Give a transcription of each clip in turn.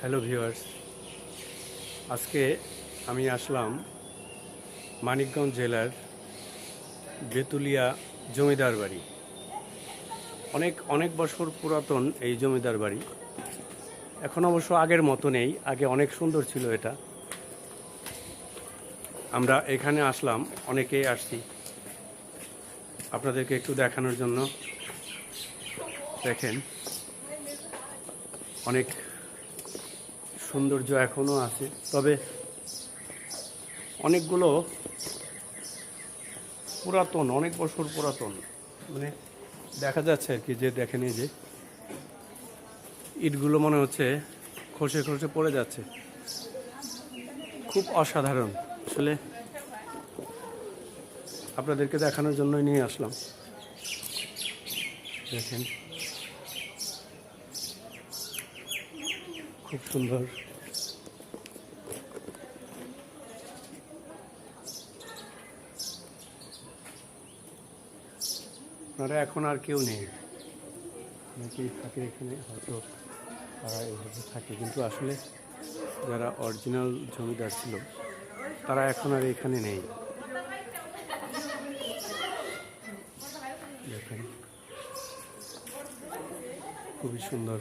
Hello viewers, আজকে আমি আসলাম মানিকগঞ্জ জেলার বেতুলিয়া জমিদার বাড়ি। অনেক অনেক বছর পুরাতন এই জমিদার বাড়ি। এখন অবশ্য আগের মতো নেই, আগে অনেক সুন্দর ছিল এটা। আমরা এখানে আসলাম, অনেকেই আসছি আপনাদেরকে একটু দেখানোর জন্য। দেখেন, অনেক সৌন্দর্য এখনও আছে, তবে অনেকগুলো পুরাতন, অনেক বছর পুরাতন, মানে দেখা যাচ্ছে আর কি, যে দেখেন এই যে ইটগুলো মনে হচ্ছে খসে খসে পড়ে যাচ্ছে। খুব অসাধারণ, আসলে আপনাদেরকে দেখানোর জন্যই নিয়ে আসলাম। দেখেন, খুব সুন্দর। আপনারা এখন আর কেউ নেই, অনেকেই থাকে এখানে, হয়তো তারা এইভাবে থাকে, কিন্তু আসলে যারা অরিজিনাল জমিদার ছিল তারা এখন আর এখানে নেই। দেখেন, খুবই সুন্দর।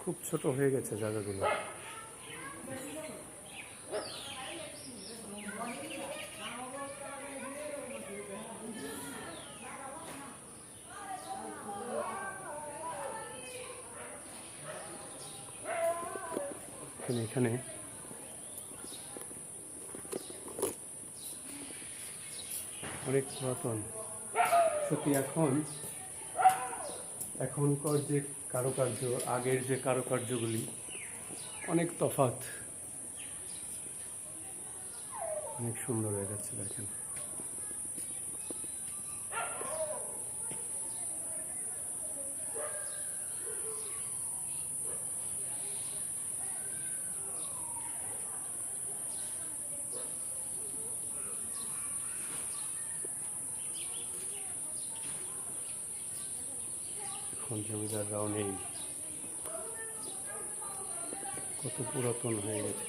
খুব ছোট হয়ে গেছে জায়গাগুলো। এখানে অনেক পুরাতন সত্যি। এখনকার যে কারুকার্য, আগের যে কারুকার্যগুলি অনেক তফাৎ, অনেক সুন্দর হয়ে যাচ্ছে। দেখেন, এখন জমিদাররাও নেই, কত পুরাতন হয়ে গেছে।